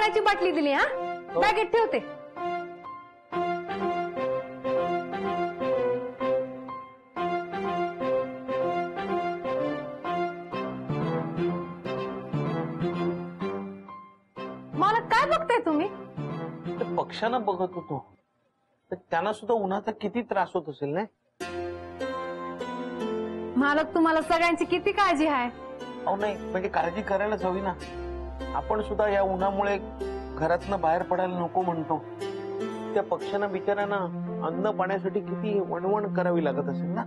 पाण्याची बाटली दिली. हा बॅगेत ठेवते. मला काय बघताय तुम्ही? पक्ष्यांना बघत होतो. त्यांना सुद्धा उन्हाचा किती त्रास होत असेल नाही? मालक तुम्हाला सगळ्यांची किती काळजी आहे. अहो नाही, म्हणजे काळजी करायलाच हवी ना. आपण सुद्धा या उन्हामुळे घरातनं बाहेर पडायला नको म्हणतो. त्या पक्ष्यांना बिचाऱ्यांना अन्न पाण्यासाठी किती वणवण करावी लागत असेल ना.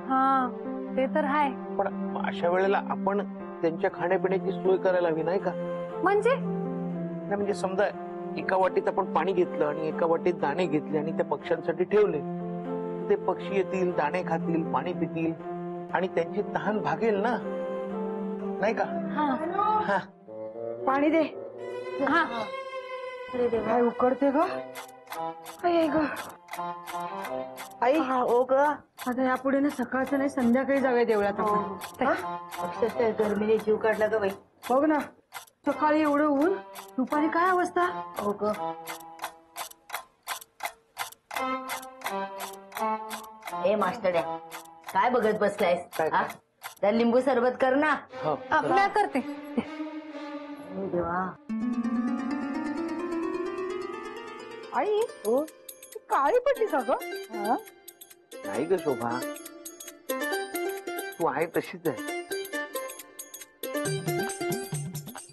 हा ते तर आहे. पण अशा वेळेला आपण त्यांच्या खाण्यापिण्याची सोय करायला हवी नाही का? म्हणजे समजा एका वाटीत आपण पाणी घेतलं आणि एका वाटीत दाणे घेतले आणि त्या पक्ष्यांसाठी ठेवले. ते पक्षी येतील, दाणे खातील, पाणी पितील आणि त्यांची तहान भागेल ना, नाही का? हा पाणी दे. हा काय उकडते ग. आई ग आई. हो ग. आता यापुढे ना सकाळचं नाही संध्याकाळी जाऊया देवळात आपण. अक्षरशः गरमीने जीव काढला ग बाई. बघ ना, सकाळी एवढं ऊन, दुपारी काय अवस्था. हो ग. ए मास्टर काय बघत बसलायस? तर लिंबू सरबत कर ना. मी करते. देवा. आई हो काळी पडली का ग? नाही ग शोभा, तू आहे तशीच आहे.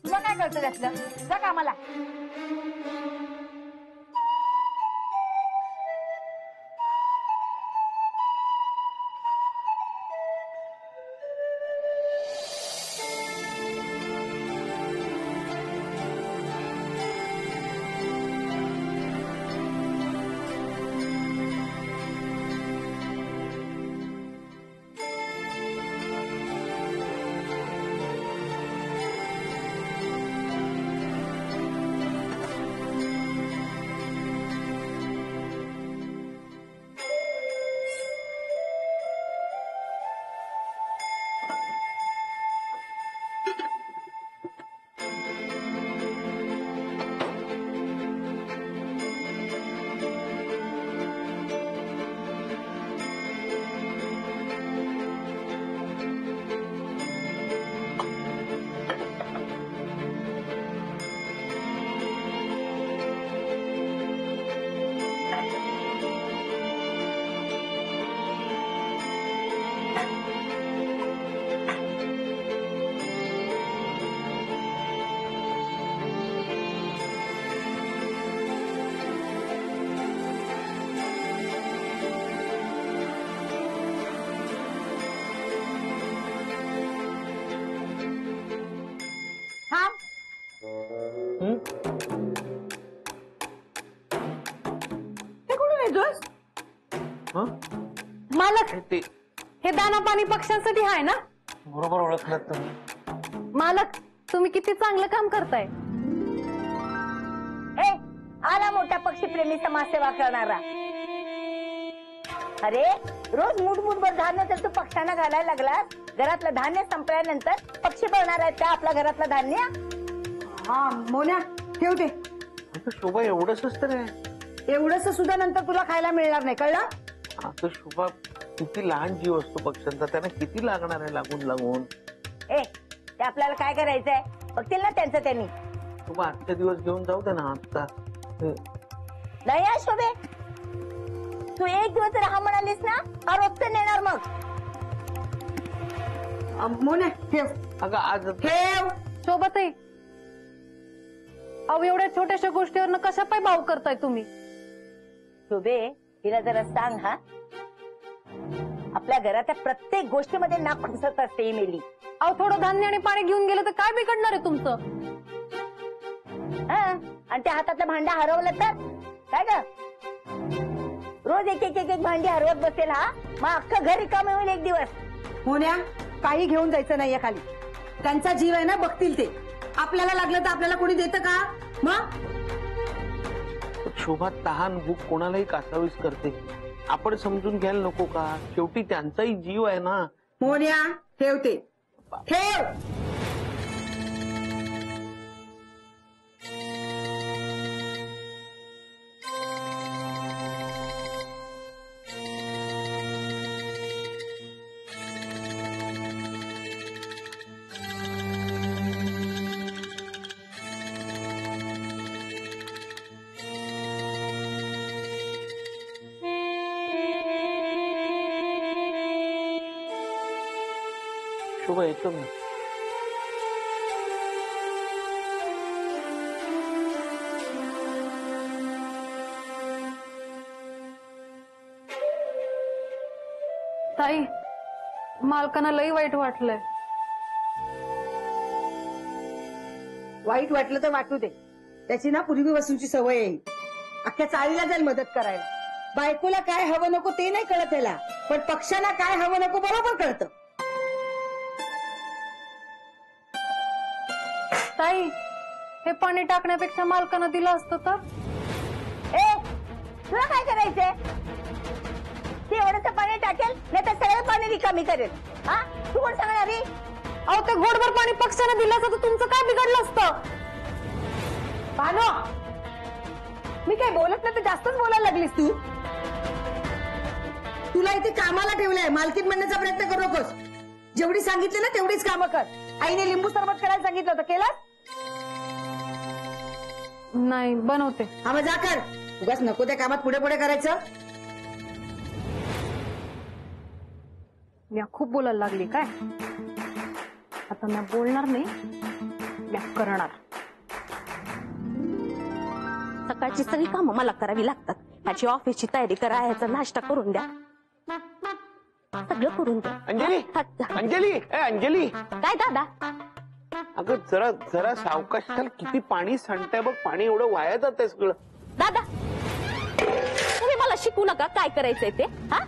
तुला काय कळतं त्यातलं? जा कामाला. मालक हे दाना पाणी पक्ष्यांसाठी आहे ना? बरोबर ओळखलात तुम्ही. मालक तुम्ही किती चांगलं काम करताय. आला मोठा पक्षीप्रेमी समाजसेवा करणारा. अरे रोज मूठभर धान्य तर तू पक्ष्यांना घालायला लागलास. घरातलं धान्य संपल्यानंतर पक्षी बघणार आहेत का आपल्या घरातलं धान्य? हा मोन्या ठेव दे. शोभा एवढंच तर आहे. एवढंच सुद्धा नंतर तुला खायला मिळणार नाही, कळलं? आता शोभा किती लहान जीव असतो पक्ष्यांचा, त्यांना किती लागणार आहे लागून लागून. ते आपल्याला काय करायचंय बघतील ना त्यांचं त्यांनी. शोभा आजच्या दिवस घेऊन जाऊ दे ना. आता नाही शोभे, तू एक दिवस राहा म्हणालीस ना, हा रोजचं नेणार मग. मोन्या ठेव. अगं आज ठेव. सोबतही अहो एवढ्या छोट्याशा गोष्टीवर कशा पाय भाव करताय तुम्ही? शोभे तिला जरा सांग. हा आपल्या घराच्या प्रत्येक गोष्टीमध्ये नाक खुसत असते ही मेली. अहो थोडं धान्य आणि पाणी घेऊन गेलं तर काय बिघडणार आहे तुमचं? आणि त्या हातातलं भांडं हरवलं तर काय ग? रोज एक एक एक भांडी हरवत बसेल हा, मग अख्खं घर रिकामं होईल एक दिवस. मोन्या काही घेऊन जायचं नाहीये खाली. त्यांचा जीव आहे ना, बघतील ते. आपल्याला लागलं तर आपल्याला कोणी देतं का? मग शोभा तहान भूक कोणालाही कासावीस करते. आपण समजून घ्यायला नको का? शेवटी त्यांचाही जीव आहे ना. मोन्या ठेवते. ठेव. शोभा येतो ना. ताई, मालकांना लई वाईट वाटलंय. वाईट वाटलं तर वाटू दे. त्याची ना पूर्वीपासूनची सवय आहे. अख्ख्या चाळीला जाईल मदत करायला. बायकोला काय हवं नको ते नाही कळत त्याला, पण पक्षाला काय हवं नको बरोबर कळतं. ताई, हे पाणी टाकण्यापेक्षा मालकानं दिलं असतं तर. ए तुला काय करायचंय? ते एवढंच पाणी टाकेल नाही तर सगळं पाणी रिकामी करेल. हा तू कोण सांगणार रे? अहो, ते घोडभर पाणी पक्षानं दिलं असतं तर तुमचं काय बिघडलं असतं? पानो, मी काय बोलत नाही तर जास्तच बोलायला लागलीस तू. तुला इथे कामाला ठेवलंय, मालकीन म्हणण्याचा प्रयत्न करू नकोस. जेवढी सांगितली ना तेवढीच कामं कर. आईने लिंबू सरबत करायला सांगितलं होतं, केलं? नाही, बनवते. हा मग जा कर. उगाच नको त्या कामात पुढे पुढे करायचं. मी खूप बोलायला लागली काय? आता मी बोलणार नाही, मी करणार. सकाळची सगळी कामं मला करावी लागतात. ह्याची ऑफिसची तयारी करा, ह्याचा नाश्ता करून द्या, सगळं करून द्या. अंजली, अंजली, ए अंजली. काय दादा? अगं जरा जरा सावकाश चाल. किती पाणी सांडतंय बघ. पाणी एवढं वाया जातंय सगळं. दादा, तुम्ही मला शिकू नका काय करायचंय ते. हा,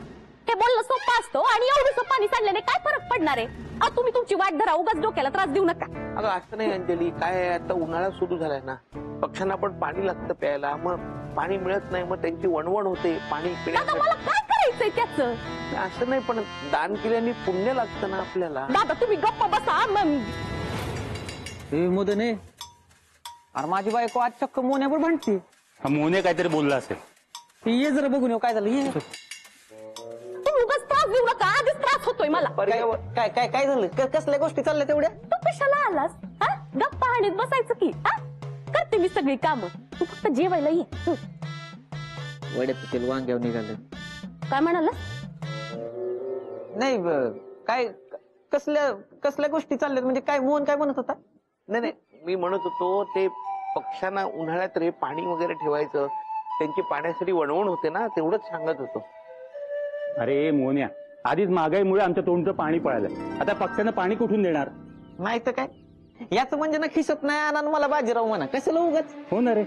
हे बोलणं सोपं असतं आणि एवढंसं पाणी सांडल्याने काय फरक पडणार आहे? तुम्ही तुमची वाट धरा, उगाच डोक्याला त्रास देऊ नका. अगं असं नाही अंजली, काय आहे, आता उन्हाळा सुरू झालाय ना, पक्ष्यांना पण पाणी लागतं प्यायला. मग पाणी मिळत नाही, मग त्यांची वणवण होते पाणी दादा, पिण्यासाठी. मला काय करायचंय त्याचं? असं नाही, पण दान केल्याने पुण्य लागतं ना आपल्याला. दादा तुम्ही गप्प बसा. मोदने, अरे माझी बायको आज चक्क मोन्यावर भांडते. मोने काहीतरी बोलला असेल. ये जरा बघून येऊ काय झालं. ये तुम्ही उगाच त्रास देऊ नका, आधीच त्रास होतोय मला. काय काय काय झालं? कसल्या गोष्टी चालल्या तेवढ्या? तू कशाला आलास? हा, गप्पा हाणीत बसायचं की. हा, करते मी सगळी कामं, तू फक्त जेवायला ये. वड्यात तेल वांग्यावर निघालं. काय म्हणाला? नाही काय कसल्या गोष्टी चालल्यात म्हणजे काय? मोहन काय म्हणत होता? नाही नाही, मी म्हणत होतो ते पक्ष्यांना उन्हाळ्यात रे पाणी वगैरे ठेवायचं, त्यांची पाण्यासाठी वणवण होते ना, तेवढंच सांगत होतो. अरे मोन्या, आधीच महागाईमुळे आमच्या तोंडचं पाणी पळालं. आता पक्ष्यांना पाणी कुठून देणार? नाही तर काय, याच म्हणजे ना खिसत नाही आणा मला बाजीराव म्हणा. कशाला उगाच? हो ना रे.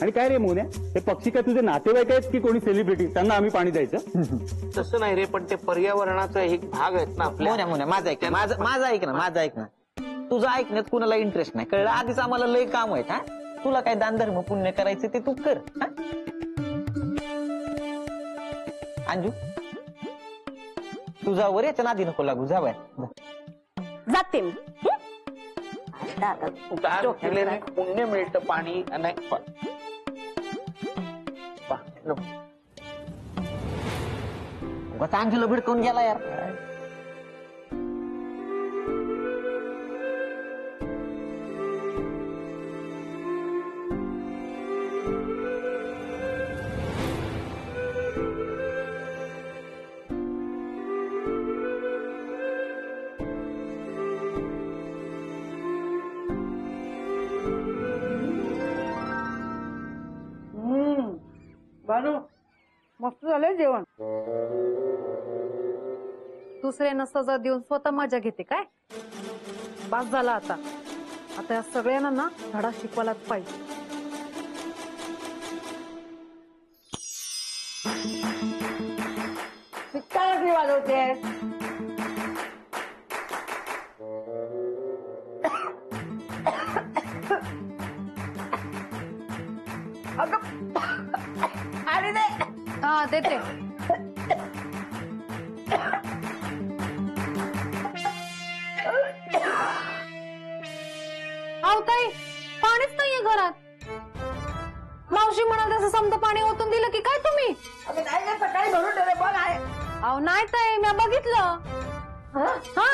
आणि काय रे मोन्या, ते पक्षी काय तुझे नातेवाईक आहेत की कोणी सेलिब्रिटी, त्यांना आम्ही पाणी द्यायचं? तसं नाही रे, पण ते पर्यावरणाचा एक भाग आहेत ना आपल्या. मोन्या माझं ऐक, माझं ऐक ना, माझं ऐक ना. तुझं ऐकण्यात कुणाला इंटरेस्ट नाही, कळलं? आधीच आम्हाला लय काम आहेत. हा, तुला काय दान धर्म पुण्य करायचं ते तू कर. अंजू, तुझा वर याच्या नादी नको लागू. जा बाय, जाते मी. दादा दान केल्याने पुण्य मिळतं. पाणी नाही उगाच अंजूला भिडकवून गेला यार. बानू, मस्त झालंय जेवण. दुसऱ्यांना सजा देऊन स्वतः मजा घेते काय? बास झाला आता. आता या सगळ्यांना ना धडा शिकवायलाच पाहिजे. काय वाजवते? हा, देते. अहो ताई, पाणीच नाहीये घरात. मावशी म्हणाल तसं समजा पाणी ओतून दिलं की काय तुम्ही? सकाळी भरून ठेवलं बघ आहे. अहो नाही ताई, मी बघितलं. हा,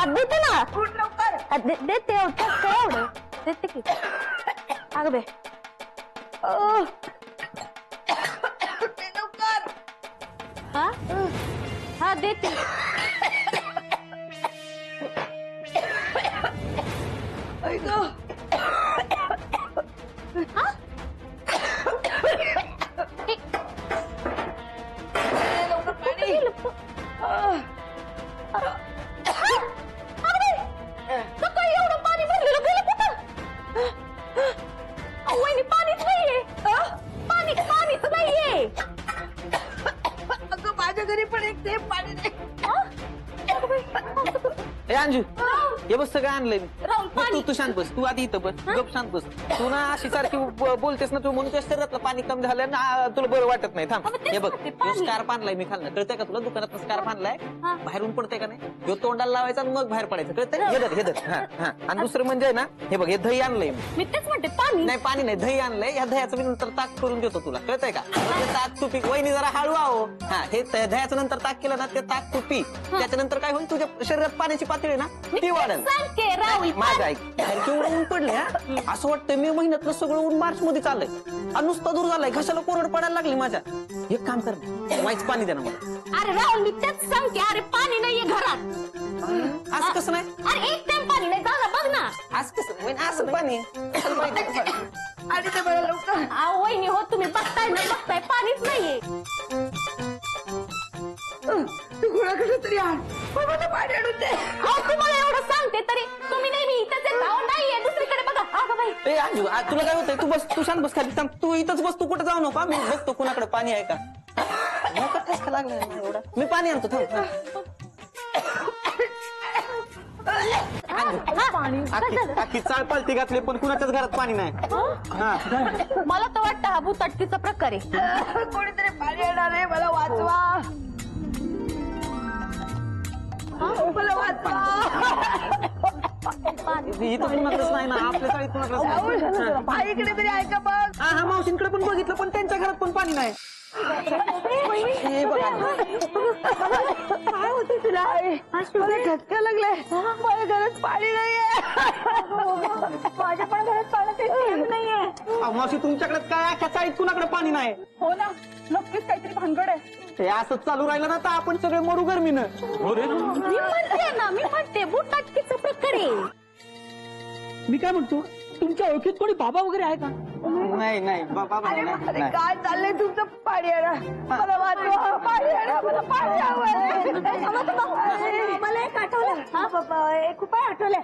देते ना देते एवढं देते की अगं बे हा हा देते सकाळी एवढं पाणी भरलेलं गेलं कुठं वहिनी पाणीच नाहीये पाणीच नाहीये अगं माझ्या घरी पण एक ते पाणी नाही. ए अंजू हे बस सगळं आणलंय मी राहुल बस तू शांत बस तू आधी इथं बस गप शांत बस तू ना अशी सारखी बोलतेस ना तू म्हणून तुझ्या शरीरातलं पाणी कमी झालं ना तुला बरं वाटत नाही थांब अबे तेच हे बघ म्हणते, पाणी. स्कार्फ आणलाय मी खाल्लं कळतंय का तुला दुकानात स्कार्फ आणलाय हा. बाहेरून पडतंय का नाही ह्यो तोंडाला लावायचा आणि मग बाहेर पडायचं कळतंय हे धर हा हा आणि दुसरं म्हणजे ना हे बघ हे दही आणलंय मी तेच म्हणते पाणी नाही पाणी नाही दही आणलंय या दह्याचं मी नंतर ताक करून देतो तुला कळतंय का ते ताक तू पी वहिनी जरा हळू आहो हा हे दह्याचं नंतर ताक केलं ना ते ताक तू पी त्याच्यानंतर काय होईल तुझ्या शरीरात पाण्याची पातळी ना ती वाढेल सांगते राहुल माझं ऐक बाहेर केवढं ऊन पडले हा असं वाटतं मे महिन्यातलं सगळं ऊन मार्च मध्ये चाललंय आणि नुसता दूर झालाय घशाला कोरड पडायला लागली माझ्या एक काम कर वाईच पाणी दे ना मला अरे राहुल मी तेच सांगते अरे पाणी नाहीये घरात असं कसं नाही अरे एक टाइम पाणी नाही झालं बघ ना असं कसं म्हणजे असं पाणी आणि ते मला लवकर अहो वहिनी हो तुम्ही बघताय ना बघताय पाणीच नाहीये तू कुणाकडे तरी आण मला पाणी आणून दे. अहो तुम्हाला एवढं सांगते तरी तुम्ही नेहमी इथंच येता अहो नाहीये दुसरीकडे बघा अगं बाई ए अंजू तुला काय होतंय तू बस तू शांत बस खाली थांब तू इथंच बस तू कुठे जाऊ नको मी बघतो कुणाकडे पाणी आहे का नका ठसका लागलाय ना एवढा मी पाणी आणतो थांब अख्खी चाळ पालती घातली पण कुणाच्याच घरात पाणी नाही मला तर वाटतं हा भूतटकीचा प्रकार आहे कोणीतरी पाणी आणणार आहे मला वाचवा मला वाचवा इथं कुणाकडच नाही ना आपल्या चाळीत कुणाकडच नाही इकडे तरी ऐका बघ हा माझ्याकडे पण बघितलं पण त्यांच्या घरात पण पाणी नाही हे बघा काय होते तुला मला धक्का लागलाय माझ्या घरात पाणी नाहीये माझ्या पण घरात पाण्याचे नाहीये मावशी तुमच्याकडे काय अख्ख्या चाळीत कुणाकडे पाणी नाही हो ना नक्कीच काहीतरी भानगड आहे हे असं चालू राहिलं ना तर आपण सगळे मरू गरमीनं हो रे मी म्हणते भूतटकीचा प्रकार आहे मी काय म्हणतो तुमच्या ओळखीत कोणी बाबा वगैरे आहे का नाही नाही बाबा अरे काय चाललंय तुमचं पाणी आणा मला वाचवा पाणी आणा मला पाणी हवंय मला एक आठवलं हा बाबा एक उपाय आठवलं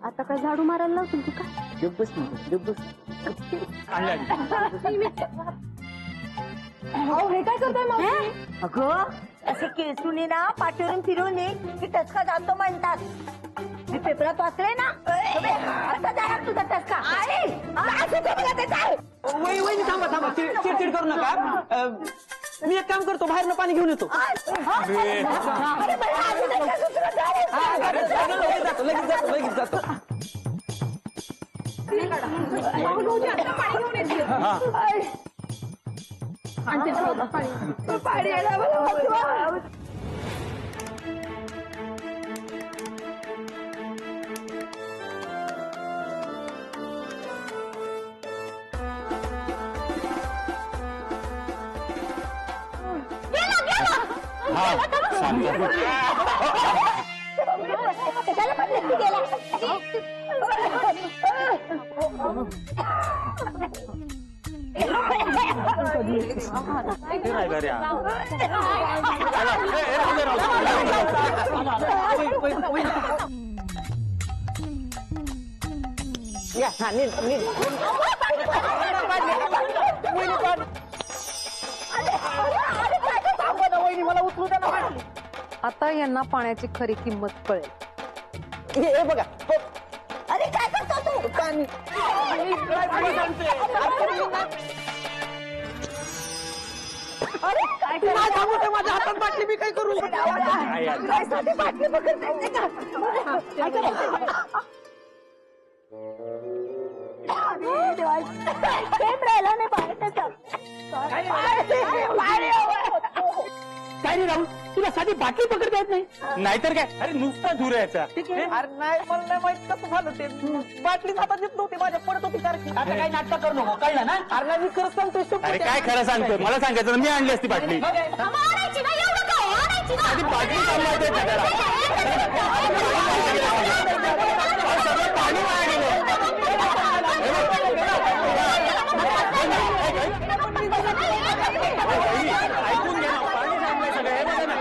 आता काय झाडू मारायला लावतील तू का हे काय करताय मग अगं असे केसुनी ना पाठवरून फिरून की टचका जातो म्हणतात मी पेपरात वाचले ना आता जाणार तुझा टचका वहिनी थांबा थांबा चिडचिड करू नका मी एक काम करतो बाहेरनं पाणी घेऊन येतो लगेच जातो पाणी आणा मला वाचवा आता यांना पाण्याची खरी किंमत कळेल हे बघा अरे काय करतो तू पाणी माझ्या हातात बाटली मी काय करू? बाटली पकडता येते का? राहिला नाही पाय त्याचा. काय रे राहुल, तुला साधी बाटली पकडता येत नाही? नाहीतर काय, अरे नुसता धूर यायचा. अरे नाही, मला नाही माहित कसं झालं ते. बाटलीच हातात येत नव्हती माझ्या, पडत होती सारखी. आता काही नाटक करू नको, कळलं ना? अरे मी खरं सांगतोय. अरे काय खरं सांगतोय, मला सांगायचं ना, मी आणली असती बाटली. आणायची ना, एवढं काय आणायची ना. साधी बाटली सांभाळते जगाला. सगळं पाणी वाया गेलं. ऐकून घ्या ना, पाणी सांगलंय सगळं, हे बघा ना.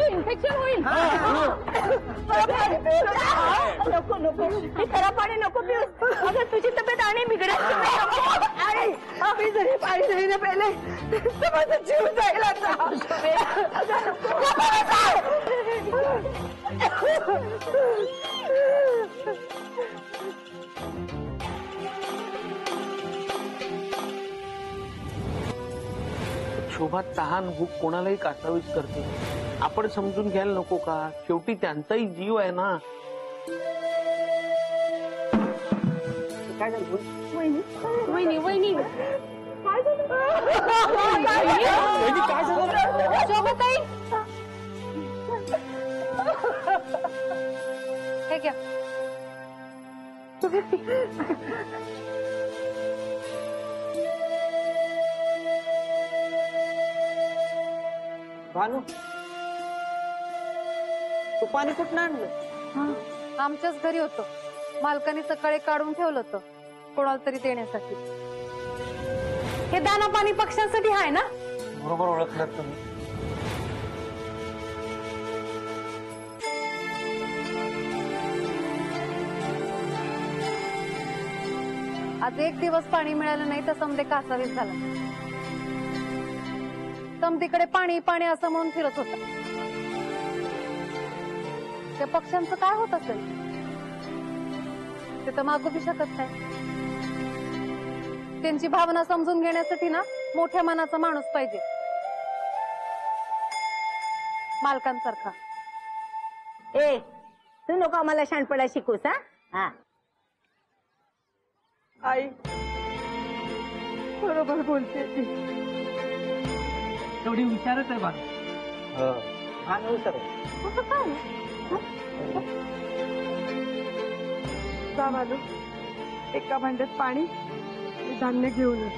इन्फेक्शन होईल. नको नको, हे खरा पाणी नको पिऊ. अगं तुझी तब्येत आणि बिघडायची नाही. आम्ही जरी पाणी नाही ना प्यायले तर माझा जीव जाईल आता. शोभा तहान भूक कोणालाही कासावीस करते. आपण समजून घ्यायला नको का? शेवटी त्यांचाही जीव आहे ना. काय झालं? वहिनी वहिनी वहिनी, काय झालं? शोभाताई हे घ्या. भानू, तू पाणी कुठं आणलं? आमच्याच घरी होतं. मालकाने सकाळी काढून ठेवलं होतं कोणाला तरी देण्यासाठी. हे दाना पाणी पक्ष्यांसाठी आहे ना? बरोबर ओळखलं तुम्ही. आज एक दिवस पाणी मिळालं नाही तर समदे कासावीस झाला. समदीकडे पाणी पाणी असं म्हणून फिरत होता. त्या पक्ष्यांचं काय होत असेल ते तर मागू बी शकत नाही. त्यांची भावना समजून घेण्यासाठी ना मोठ्या मनाचा माणूस पाहिजे, मालकांसारखा. ए, तू नको आम्हाला शहाणपणा शिकूस. हा, आई बरोबर बोलते ती. तेवढी विचारच आहे भानू. भानू विचार. जा भानू, एका भांड्यात पाणी आणि धान्य घेऊन ये.